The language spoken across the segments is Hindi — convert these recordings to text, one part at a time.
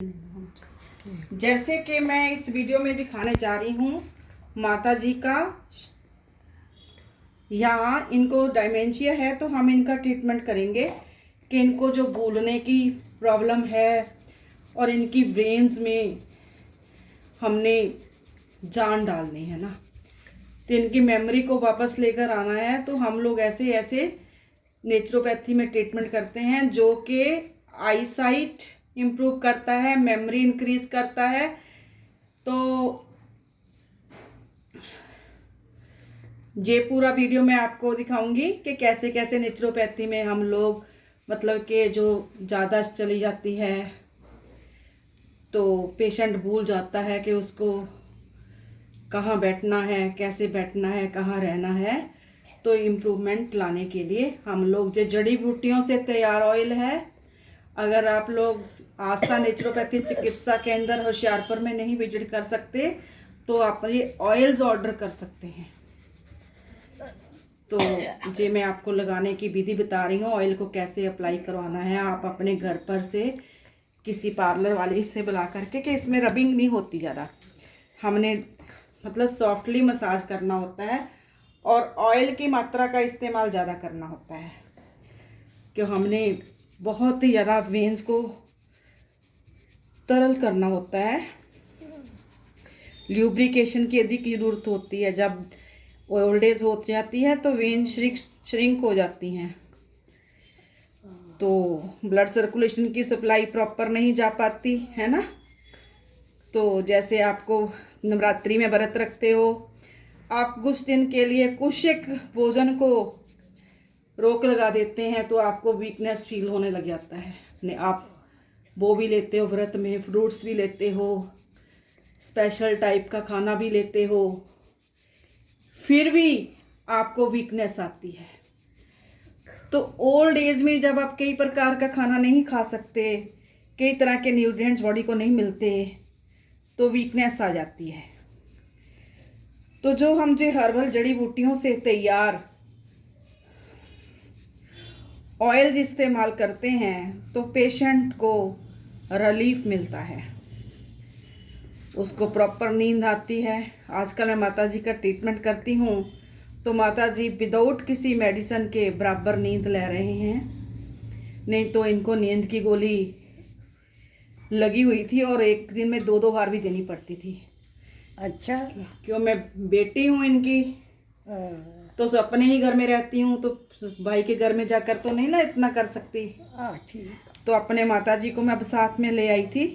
जैसे कि मैं इस वीडियो में दिखाने जा रही हूँ माता जी का, यहाँ इनको डायमेंशिया है तो हम इनका ट्रीटमेंट करेंगे कि इनको जो भूलने की प्रॉब्लम है और इनकी ब्रेन्स में हमने जान डालनी है ना, तो इनकी मेमोरी को वापस लेकर आना है। तो हम लोग ऐसे ऐसे नेचुरोपैथी में ट्रीटमेंट करते हैं जो कि आईसाइट इम्प्रूव करता है, मेमोरी इंक्रीज करता है। तो ये पूरा वीडियो मैं आपको दिखाऊंगी कि कैसे कैसे नेचुरोपैथी में हम लोग मतलब कि जो ज़्यादा चली जाती है तो पेशेंट भूल जाता है कि उसको कहाँ बैठना है, कैसे बैठना है, कहाँ रहना है। तो इम्प्रूवमेंट लाने के लिए हम लोग जो जड़ी बूटियों से तैयार ऑयल है, अगर आप लोग आस्था नेचुरोपैथी चिकित्सा केंद्र होशियारपुर में नहीं विजिट कर सकते तो आप ये ऑयल्स ऑर्डर कर सकते हैं। तो जे मैं आपको लगाने की विधि बता रही हूँ, ऑयल को कैसे अप्लाई करवाना है। आप अपने घर पर से किसी पार्लर वाले से बुला करके, कि इसमें रबिंग नहीं होती ज़्यादा, हमने मतलब सॉफ्टली मसाज करना होता है और ऑयल की मात्रा का इस्तेमाल ज़्यादा करना होता है कि हमने बहुत ही ज़्यादा वेन्स को तरल करना होता है। ल्यूब्रिकेशन की अधिक ज़रूरत होती है। जब ओल्ड एज हो जाती है तो वेन श्रिंक हो जाती हैं, तो ब्लड सर्कुलेशन की सप्लाई प्रॉपर नहीं जा पाती है ना। तो जैसे आपको नवरात्रि में व्रत रखते हो, आप कुछ दिन के लिए कुछ एक भोजन को रोक लगा देते हैं तो आपको वीकनेस फील होने लग जाता है। ने आप वो भी लेते हो व्रत में, फ्रूट्स भी लेते हो, स्पेशल टाइप का खाना भी लेते हो, फिर भी आपको वीकनेस आती है। तो ओल्ड एज में जब आप कई प्रकार का खाना नहीं खा सकते, कई तरह के न्यूट्रिएंट्स बॉडी को नहीं मिलते, तो वीकनेस आ जाती है। तो जो हम जो हर्बल जड़ी बूटियों से तैयार ऑयल्स इस्तेमाल करते हैं तो पेशेंट को रिलीफ मिलता है, उसको प्रॉपर नींद आती है। आजकल मैं माता जी का ट्रीटमेंट करती हूँ तो माता जी विदाउट किसी मेडिसिन के बराबर नींद ले रहे हैं। नहीं तो इनको नींद की गोली लगी हुई थी और एक दिन में 2-2 बार भी देनी पड़ती थी। अच्छा, क्यों, मैं बेटी हूँ इनकी, तो अपने ही घर में रहती हूँ, तो भाई के घर में जाकर तो नहीं ना इतना कर सकती। ठीक। तो अपने माता जी को मैं अब साथ में ले आई थी।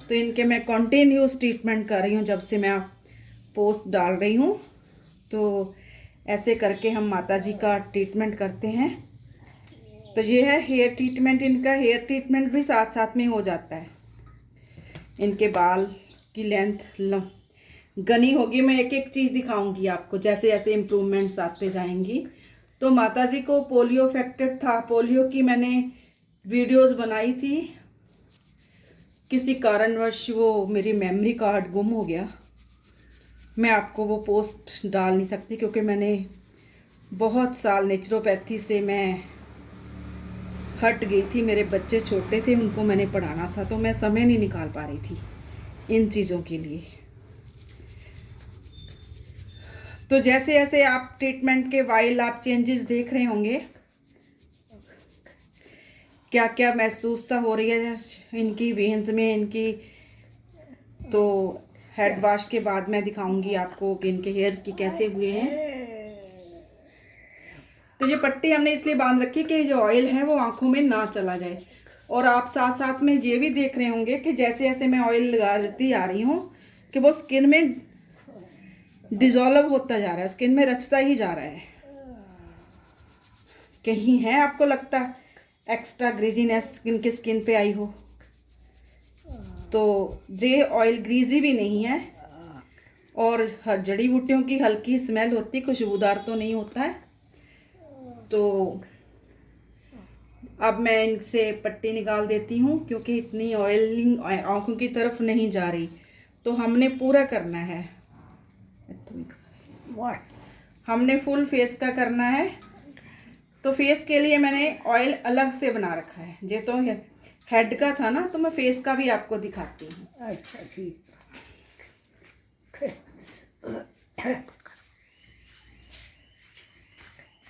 तो इनके मैं कंटिन्यूस ट्रीटमेंट कर रही हूँ जब से मैं पोस्ट डाल रही हूँ। तो ऐसे करके हम माता जी का ट्रीटमेंट करते हैं। तो ये है हेयर ट्रीटमेंट, इनका हेयर ट्रीटमेंट भी साथ साथ में हो जाता है। इनके बाल की लेंथ घनी होगी। मैं एक एक चीज़ दिखाऊंगी आपको जैसे जैसे इम्प्रूवमेंट्स आते जाएंगी। तो माता जी को पोलियो अफेक्टेड था, पोलियो की मैंने वीडियोस बनाई थी। किसी कारणवश वो मेरी मेमोरी कार्ड गुम हो गया, मैं आपको वो पोस्ट डाल नहीं सकती क्योंकि मैंने बहुत साल नेचुरोपैथी से मैं हट गई थी। मेरे बच्चे छोटे थे, उनको मैंने पढ़ाना था, तो मैं समय नहीं निकाल पा रही थी इन चीज़ों के लिए। तो जैसे जैसे आप ट्रीटमेंट के वाइल आप चेंजेस देख रहे होंगे, क्या क्या महसूसता हो रही है इनकी वेन्स में इनकी। तो हेड वॉश के बाद मैं दिखाऊंगी आपको कि इनके हेयर की कैसे हुए हैं। तो ये पट्टी हमने इसलिए बांध रखी कि जो ऑयल है वो आंखों में ना चला जाए। और आप साथ साथ में ये भी देख रहे होंगे कि जैसे जैसे मैं ऑयल लगाती आ रही हूँ कि वो स्किन में डिजॉल्व होता जा रहा है, स्किन में रचता ही जा रहा है। कहीं है आपको लगता है एक्स्ट्रा ग्रीजीनेस इनके स्किन पे आई हो, तो ये ऑयल ग्रीजी भी नहीं है और हर जड़ी बूटियों की हल्की स्मेल होती, खुशबूदार तो नहीं होता है। तो अब मैं इनसे पट्टी निकाल देती हूँ क्योंकि इतनी ऑयलिंग आँखों की तरफ नहीं जा रही। तो हमने पूरा करना है, हमने फुल फेस का करना है। तो फेस के लिए मैंने ऑयल अलग से बना रखा है। ये तो हेड का था ना, तो मैं फेस का भी आपको दिखाती हूँ। अच्छा ठीक।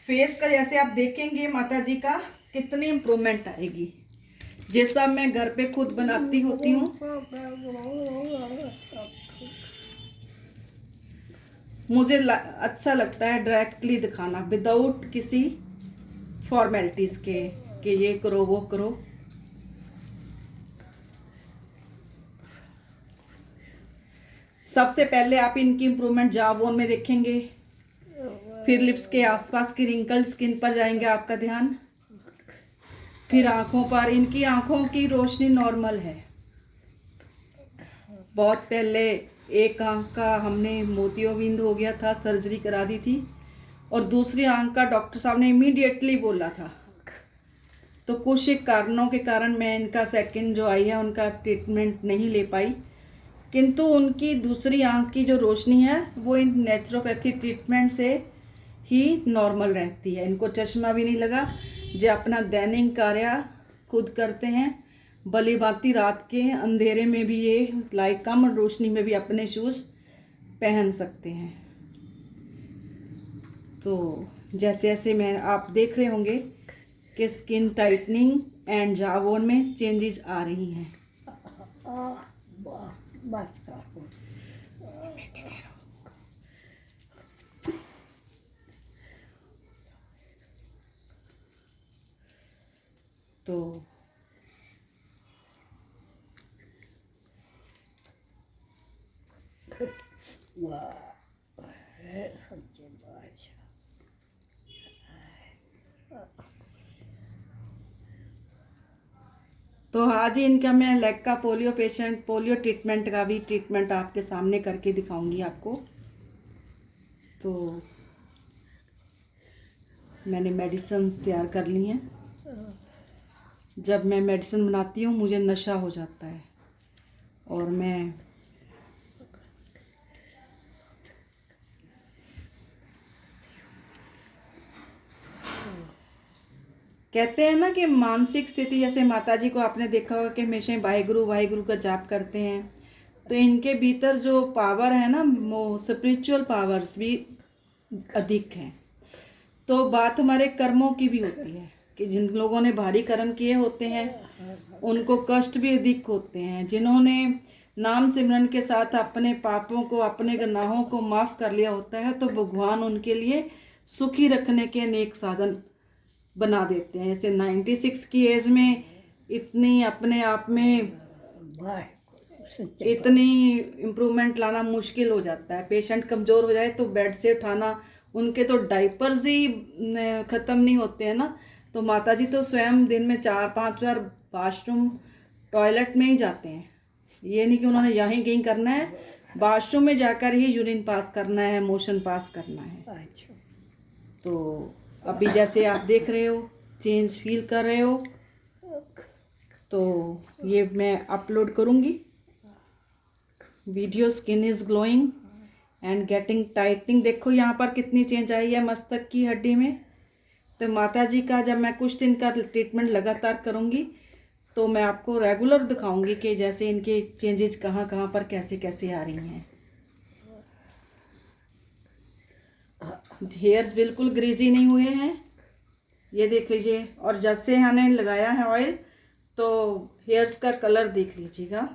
फेस का जैसे आप देखेंगे माता जी का कितनी इम्प्रूवमेंट आएगी। जैसा मैं घर पे खुद बनाती होती हूँ, मुझे अच्छा लगता है डायरेक्टली दिखाना विदाउट किसी फॉर्मेलिटीज के कि ये करो वो करो। सबसे पहले आप इनकी इम्प्रूवमेंट जॉ बोन में देखेंगे, फिर लिप्स के आसपास की रिंकल स्किन पर जाएंगे आपका ध्यान, फिर आंखों पर। इनकी आंखों की रोशनी नॉर्मल है। बहुत पहले एक आंख का हमने मोतियोबिंद हो गया था, सर्जरी करा दी थी, और दूसरी आंख का डॉक्टर साहब ने इमीडिएटली बोला था। तो कुछ कारणों के कारण मैं इनका सेकंड जो आई है उनका ट्रीटमेंट नहीं ले पाई, किंतु उनकी दूसरी आंख की जो रोशनी है वो इन नेचुरोपैथी ट्रीटमेंट से ही नॉर्मल रहती है। इनको चश्मा भी नहीं लगा, जो अपना दैनिक कार्य खुद करते हैं, भली भांति रात के अंधेरे में भी ये लाइट कम रोशनी में भी अपने शूज़ पहन सकते हैं। तो जैसे जैसे मैं आप देख रहे होंगे कि skin tightening and jaw bone में चेंजेस आ रही हैं। बस करो। तो वाह सच्चे बादशाह। तो आज ही इनका मैं लेग का पोलियो ट्रीटमेंट का भी ट्रीटमेंट आपके सामने करके दिखाऊंगी आपको। तो मैंने मेडिसिन्स तैयार कर ली हैं। जब मैं मेडिसिन बनाती हूँ मुझे नशा हो जाता है, और मैं कहते हैं ना कि मानसिक स्थिति, जैसे माता जी को आपने देखा होगा कि हमेशा वाहिगुरु का जाप करते हैं, तो इनके भीतर जो पावर है ना वो स्पिरिचुअल पावर्स भी अधिक हैं। तो बात हमारे कर्मों की भी होती है कि जिन लोगों ने भारी कर्म किए होते हैं उनको कष्ट भी अधिक होते हैं। जिन्होंने नाम सिमरन के साथ अपने पापों को, अपने गुनाहों को माफ़ कर लिया होता है, तो भगवान उनके लिए सुखी रखने के अनेक साधन बना देते हैं। जैसे 96 की एज में इतनी अपने आप में इतनी इम्प्रूवमेंट लाना मुश्किल हो जाता है। पेशेंट कमज़ोर हो जाए तो बेड से उठाना, उनके तो डाइपर्स ही ख़त्म नहीं होते हैं ना। तो माता जी तो स्वयं दिन में 4-5 बार वाशरूम टॉयलेट में ही जाते हैं। ये नहीं कि उन्होंने यहीं कहीं करना है, वाशरूम में जाकर ही यूरिन पास करना है, मोशन पास करना है। तो अभी जैसे आप देख रहे हो, चेंज फील कर रहे हो, तो ये मैं अपलोड करूँगी video. Skin is glowing and getting tightening. देखो यहाँ पर कितनी चेंज आई है मस्तक की हड्डी में। तो माता जी का जब मैं कुछ दिन का ट्रीटमेंट लगातार करूँगी तो मैं आपको रेगुलर दिखाऊंगी कि जैसे इनके चेंजेस कहाँ कहाँ पर कैसे कैसे आ रही हैं। हेयर्स बिल्कुल ग्रीजी नहीं हुए हैं, ये देख लीजिए। और जब से हमने लगाया है ऑयल तो हेयर्स का कलर देख लीजिएगा,